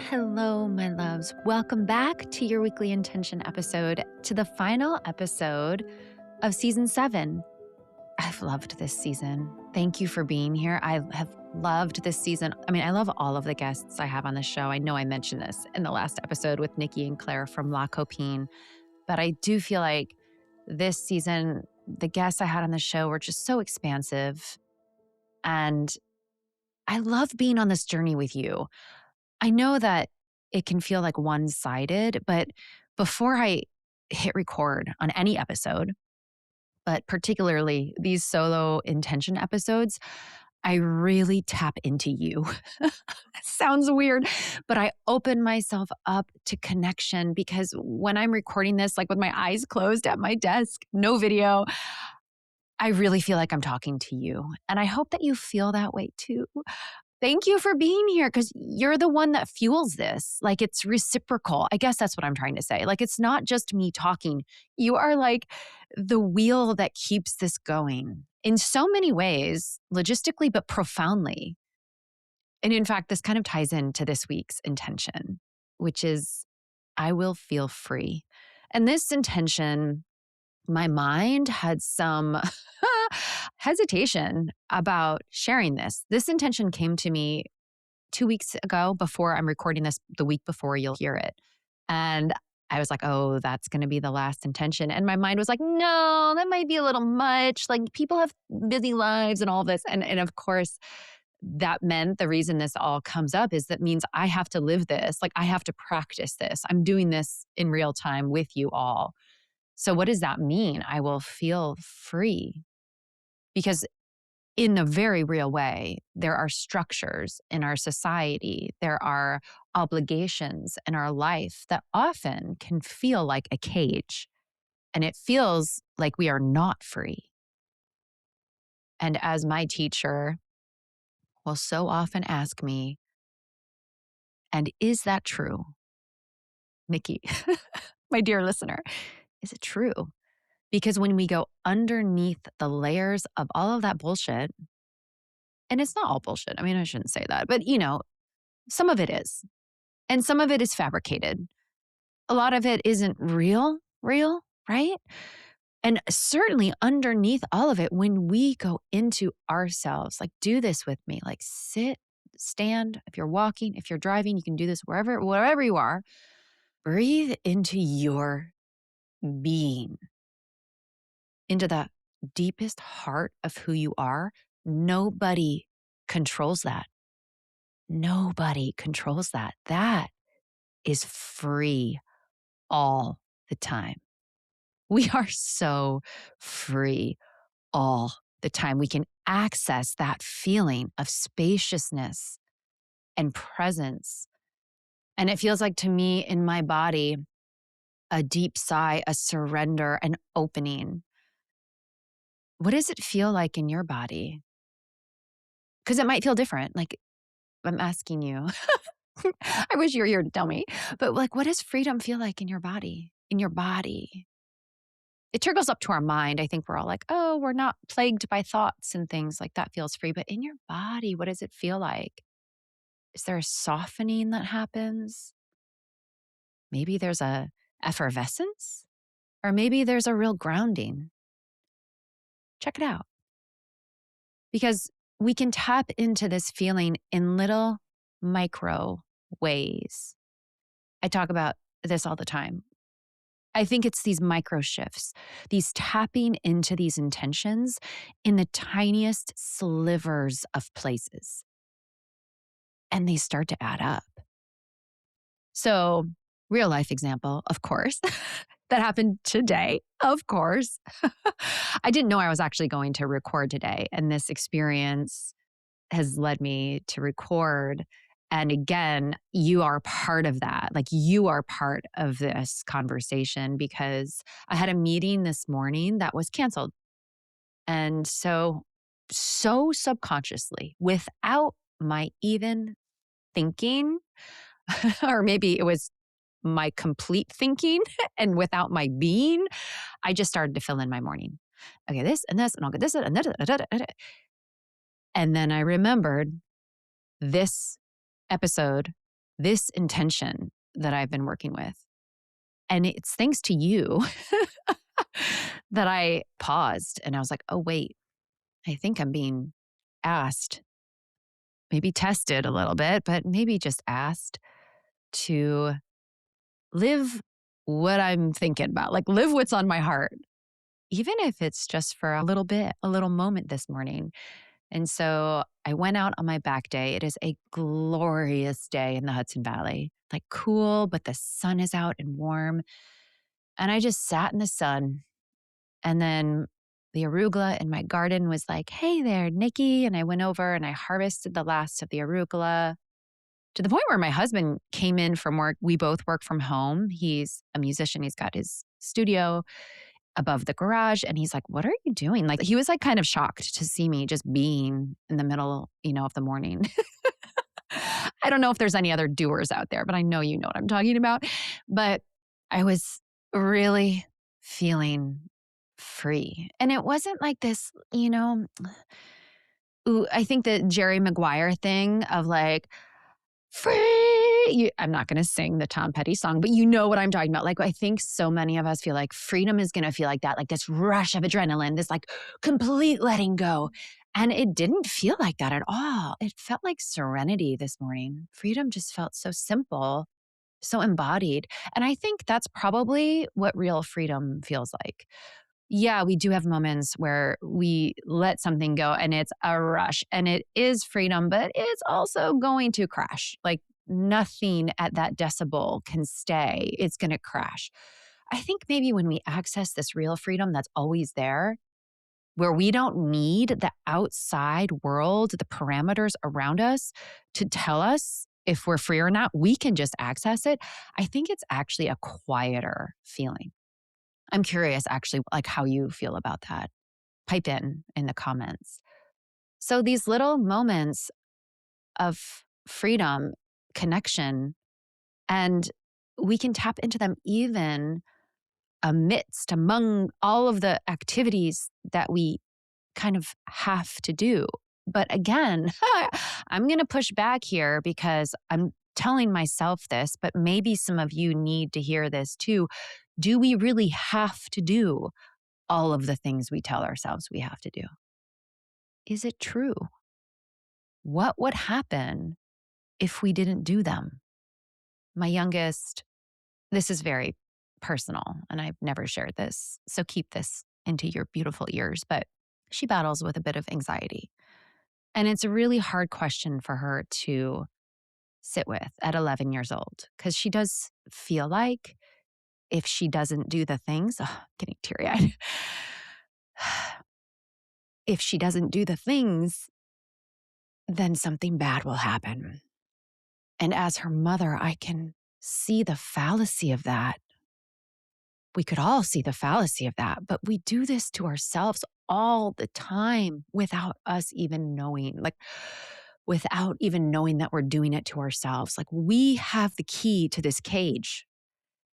Hello, my loves. Welcome back to your weekly intention episode, to the final episode of season 7. I've loved this season. Thank you for being here. I have loved this season. I mean, I love all of the guests I have on the show. I know I mentioned this in the last episode with Nikki and Claire from La Copine, but I do feel like this season, the guests I had on the show were just so expansive. And I love being on this journey with you. I know that it can feel like one-sided, but before I hit record on any episode, but particularly these solo intention episodes, I really tap into you. It sounds weird, but I open myself up to connection because when I'm recording this, like with my eyes closed at my desk, no video, I really feel like I'm talking to you. And I hope that you feel that way too. Thank you for being here because you're the one that fuels this. Like it's reciprocal. I guess that's what I'm trying to say. Like it's not just me talking. You are like the wheel that keeps this going in so many ways, logistically, but profoundly. And in fact, this kind of ties into this week's intention, which is I will feel free. And this intention, my mind had some hesitation about sharing this. This intention came to me 2 weeks ago before I'm recording this, the week before you'll hear it. And I was like, oh, that's going to be the last intention. And my mind was like, no, that might be a little much. Like people have busy lives and all this. And of course, that meant the reason this all comes up is that means I have to live this. Like I have to practice this. I'm doing this in real time with you all. So what does that mean? I will feel free. Because in a very real way, there are structures in our society, there are obligations in our life that often can feel like a cage. And it feels like we are not free. And as my teacher will so often ask me, and is that true? Nikki, my dear listener, is it true? Because when we go underneath the layers of all of that bullshit, and it's not all bullshit. I mean, I shouldn't say that, but some of it is. And some of it is fabricated. A lot of it isn't real, right? And certainly underneath all of it, when we go into ourselves, like do this with me, like sit, stand, if you're walking, if you're driving, you can do this wherever you are. Breathe into your being, into the deepest heart of who you are. Nobody controls that. Nobody controls that. That is free all the time. We are so free all the time. We can access that feeling of spaciousness and presence. And it feels like to me in my body, a deep sigh, a surrender, an opening. What does it feel like in your body? Because it might feel different. Like I'm asking you. I wish you were here to tell me. But like, what does freedom feel like in your body? In your body. It trickles up to our mind. I think we're all like, oh, we're not plagued by thoughts and things like that feels free. But in your body, what does it feel like? Is there a softening that happens? Maybe there's a effervescence, or maybe there's a real grounding. Check it out. Because we can tap into this feeling in little micro ways. I talk about this all the time. I think it's these micro shifts, these tapping into these intentions in the tiniest slivers of places. And they start to add up. So, real life example, of course, that happened today, of course. I didn't know I was actually going to record today. And this experience has led me to record. And again, you are part of that. Like you are part of this conversation because I had a meeting this morning that was canceled. And so subconsciously, without my even thinking, or maybe it was my complete thinking and without my being, I just started to fill in my morning. Okay, this and this, and I'll get this and that. And then I remembered this episode this intention that I've been working with. And it's thanks to you that I paused and I was like, oh, wait, I think I'm being asked, maybe tested a little bit, but maybe just asked to live what I'm thinking about, like live what's on my heart, even if it's just for a little bit, a little moment this morning. And so I went out on my back day. It is a glorious day in the Hudson Valley, like cool, but the sun is out and warm. And I just sat in the sun. And then the arugula in my garden was like, hey there, Nikki. And I went over and I harvested the last of the arugula to the point where my husband came in from work. We both work from home. He's a musician. He's got his studio above the garage. And he's like, what are you doing? Like, he was like kind of shocked to see me just being in the middle, of the morning. I don't know if there's any other doers out there, but I know you know what I'm talking about. But I was really feeling free. And it wasn't like this, I think the Jerry Maguire thing of like, free. I'm not going to sing the Tom Petty song, but you know what I'm talking about. Like, I think so many of us feel like freedom is going to feel like that, like this rush of adrenaline, this like complete letting go. And it didn't feel like that at all. It felt like serenity this morning. Freedom just felt so simple, so embodied. And I think that's probably what real freedom feels like. Yeah, we do have moments where we let something go and it's a rush and it is freedom, but it's also going to crash. Like nothing at that decibel can stay. It's going to crash. I think maybe when we access this real freedom that's always there, where we don't need the outside world, the parameters around us to tell us if we're free or not, we can just access it. I think it's actually a quieter feeling. I'm curious actually like how you feel about that. Pipe in the comments. So these little moments of freedom, connection, and we can tap into them even among all of the activities that we kind of have to do. But again, I'm going to push back here because I'm telling myself this, but maybe some of you need to hear this too. Do we really have to do all of the things we tell ourselves we have to do? Is it true? What would happen if we didn't do them? My youngest, this is very personal and I've never shared this, so keep this into your beautiful ears, but she battles with a bit of anxiety. And it's a really hard question for her to sit with at 11 years old because she does feel like if she doesn't do the things, getting teary eyed. If she doesn't do the things, then something bad will happen. And as her mother, I can see the fallacy of that. We could all see the fallacy of that, but we do this to ourselves all the time without us even knowing, like without even knowing that we're doing it to ourselves. Like we have the key to this cage.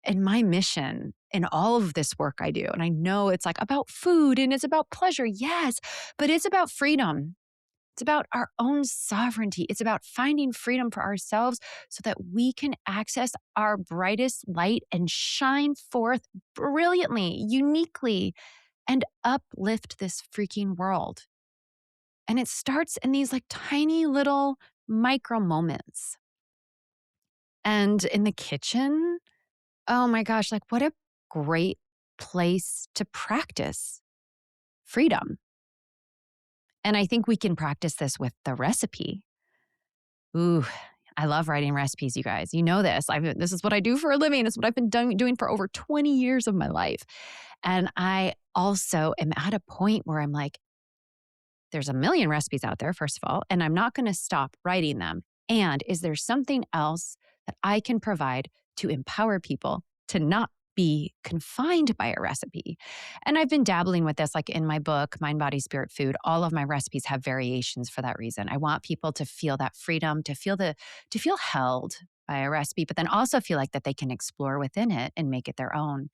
And my mission in all of this work I do, and I know it's like about food and it's about pleasure, yes, but it's about freedom. It's about our own sovereignty. It's about finding freedom for ourselves so that we can access our brightest light and shine forth brilliantly, uniquely, and uplift this freaking world. And it starts in these like tiny little micro moments. And in the kitchen, oh my gosh, like what a great place to practice freedom. And I think we can practice this with the recipe. Ooh, I love writing recipes, you guys. You know this. This is what I do for a living. It's what I've been doing for over 20 years of my life. And I also am at a point where I'm like, there's a million recipes out there, first of all, and I'm not going to stop writing them. And is there something else that I can provide to empower people to not be confined by a recipe? And I've been dabbling with this, like in my book, Mind, Body, Spirit, Food. All of my recipes have variations for that reason. I want people to feel that freedom, to feel held by a recipe, but then also feel like that they can explore within it and make it their own.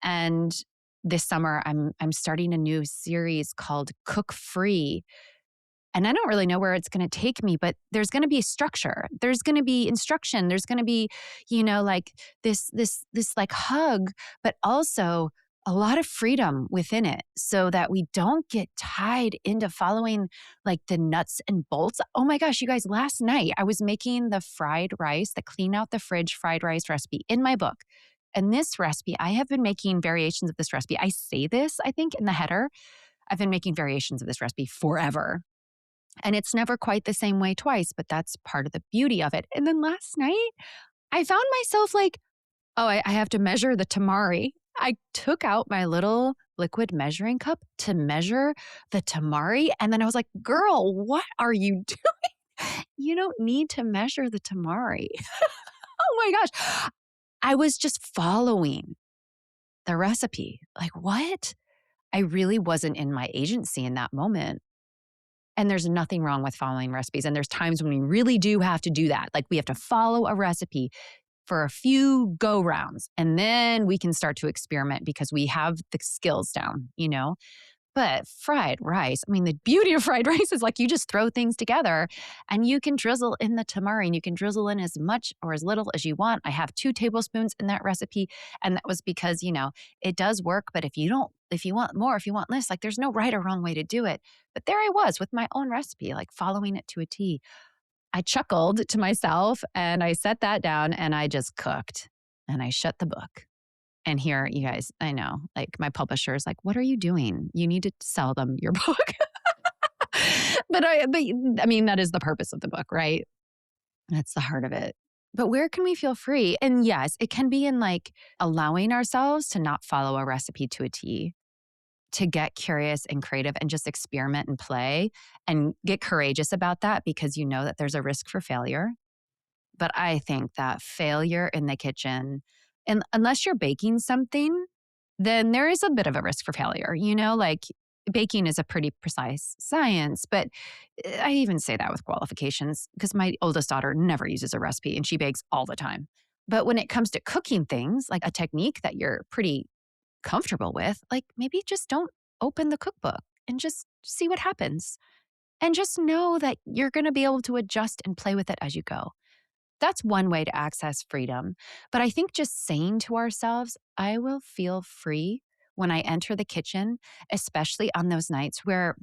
And this summer, I'm starting a new series called Cook Free, And I don't really know where it's going to take me, but there's going to be structure. There's going to be instruction. There's going to be, like this like hug, but also a lot of freedom within it so that we don't get tied into following like the nuts and bolts. Oh my gosh, you guys, last night I was making the fried rice, the clean out the fridge fried rice recipe in my book. And this recipe, I have been making variations of this recipe. I say this, I think, in the header. I've been making variations of this recipe forever. And it's never quite the same way twice, but that's part of the beauty of it. And then last night, I found myself like, oh, I have to measure the tamari. I took out my little liquid measuring cup to measure the tamari. And then I was like, girl, what are you doing? You don't need to measure the tamari. Oh my gosh. I was just following the recipe. Like, what? I really wasn't in my agency in that moment. And there's nothing wrong with following recipes. And there's times when we really do have to do that. Like we have to follow a recipe for a few go rounds, and then we can start to experiment because we have the skills down. But fried rice, I mean, the beauty of fried rice is like you just throw things together and you can drizzle in the tamari and you can drizzle in as much or as little as you want. I have 2 tablespoons in that recipe. And that was because, it does work. But if you want more, if you want less, like there's no right or wrong way to do it. But there I was with my own recipe, like following it to a T. I chuckled to myself and I set that down and I just cooked and I shut the book. And here, you guys, I know, like my publisher is like, what are you doing? You need to sell them your book. but I mean, that is the purpose of the book, right? That's the heart of it. But where can we feel free? And yes, it can be in like allowing ourselves to not follow a recipe to a T, to get curious and creative and just experiment and play and get courageous about that because you know that there's a risk for failure. But I think that failure in the kitchen, and unless you're baking something, then there is a bit of a risk for failure. Like baking is a pretty precise science, but I even say that with qualifications because my oldest daughter never uses a recipe and she bakes all the time. But when it comes to cooking things, like a technique that you're pretty comfortable with, like maybe just don't open the cookbook and just see what happens. And just know that you're going to be able to adjust and play with it as you go. That's one way to access freedom. But I think just saying to ourselves, I will feel free when I enter the kitchen, especially on those nights where,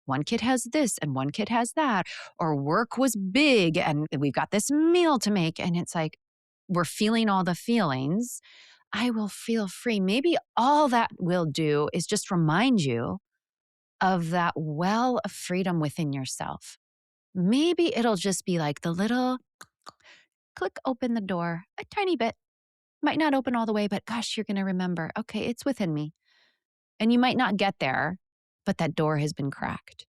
one kid has this and one kid has that, or work was big and we've got this meal to make. And it's like, we're feeling all the feelings. I will feel free. Maybe all that will do is just remind you of that well of freedom within yourself. Maybe it'll just be like the little click open the door a tiny bit. Might not open all the way, but gosh, you're going to remember, okay, it's within me. And you might not get there, but that door has been cracked.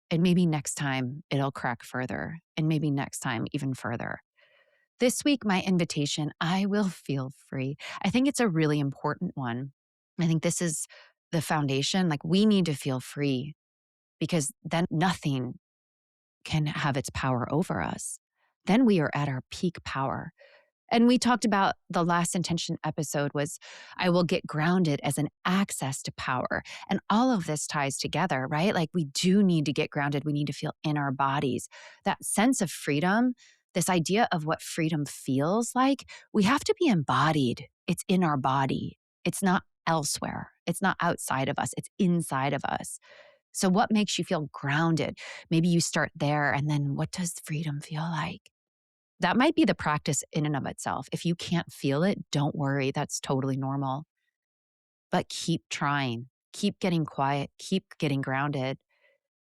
And maybe next time it'll crack further. And maybe next time even further. This week, my invitation, I will feel free. I think it's a really important one. I think this is the foundation. Like we need to feel free because then nothing can have its power over us. Then we are at our peak power. And we talked about the last intention episode was, I will get grounded as an access to power. And all of this ties together, right? Like we do need to get grounded. We need to feel in our bodies. That sense of freedom, this idea of what freedom feels like, we have to be embodied. It's in our body. It's not elsewhere. It's not outside of us. It's inside of us. So what makes you feel grounded? Maybe you start there and then what does freedom feel like? That might be the practice in and of itself. If you can't feel it, don't worry. That's totally normal. But keep trying. Keep getting quiet. Keep getting grounded.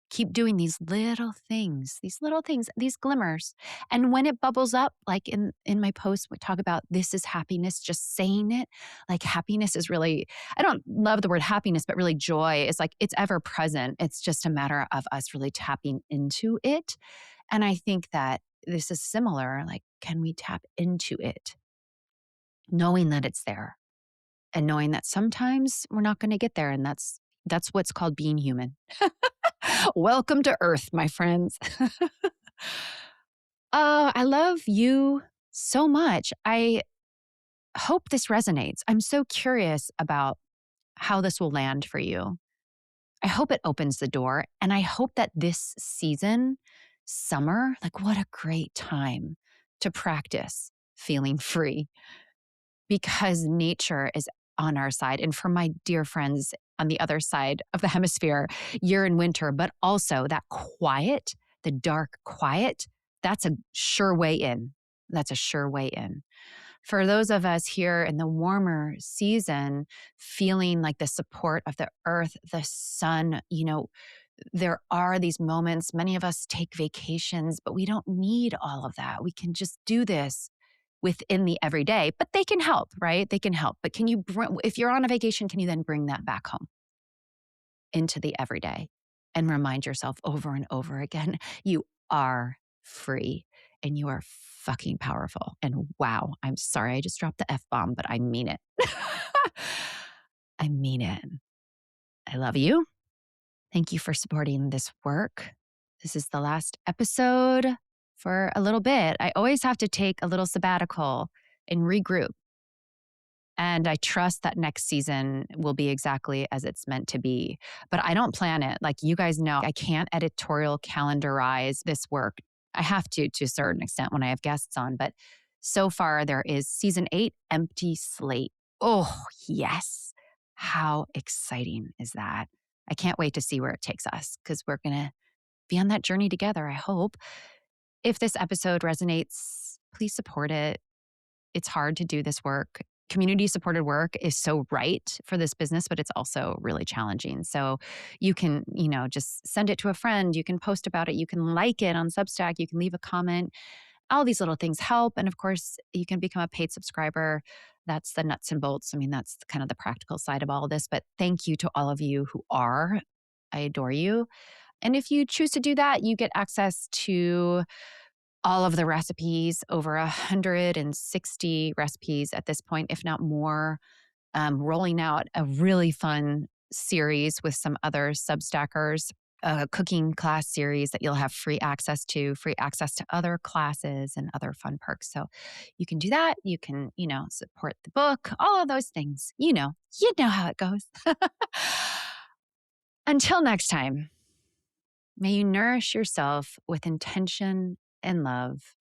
Keep doing these little things, these glimmers. And when it bubbles up, like in my post, we talk about this is happiness, just saying it. Like happiness is really, I don't love the word happiness, but really joy is like, it's ever present. It's just a matter of us really tapping into it. And I think that this is similar. Like, can we tap into it? Knowing that it's there and knowing that sometimes we're not going to get there. And that's what's called being human. Welcome to Earth, my friends. I love you so much. I hope this resonates. I'm so curious about how this will land for you. I hope it opens the door. And I hope that this season, summer, like what a great time to practice feeling free because nature is on our side. And for my dear friends on the other side of the hemisphere, you're in winter, but also that quiet, the dark quiet, that's a sure way in. That's a sure way in. For those of us here in the warmer season, feeling like the support of the earth, the sun, there are these moments. Many of us take vacations, but we don't need all of that. We can just do this within the everyday, but they can help, right? They can help. But if you're on a vacation, can you then bring that back home into the everyday and remind yourself over and over again, you are free and you are fucking powerful. And wow, I'm sorry I just dropped the F bomb, but I mean it. I mean it. I love you. Thank you for supporting this work. This is the last episode for a little bit. I always have to take a little sabbatical and regroup. And I trust that next season will be exactly as it's meant to be. But I don't plan it. Like you guys know, I can't editorial calendarize this work. I have to a certain extent when I have guests on. But so far, there is season 8, Empty Slate. Oh, yes. How exciting is that? I can't wait to see where it takes us because we're going to be on that journey together, I hope. If this episode resonates, please support it. It's hard to do this work. Community supported work is so right for this business, but it's also really challenging. So you can, just send it to a friend. You can post about it. You can like it on Substack. You can leave a comment. All these little things help. And of course, you can become a paid subscriber. That's the nuts and bolts. I mean, that's kind of the practical side of all of this. But thank you to all of you who are. I adore you. And if you choose to do that, you get access to all of the recipes, over 160 recipes at this point, if not more, rolling out a really fun series with some other Substackers, a cooking class series that you'll have free access to other classes and other fun perks. So you can do that. You can, support the book, all of those things. You know how it goes. Until next time, may you nourish yourself with intention and love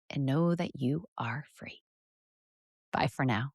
and know that you are free. Bye for now.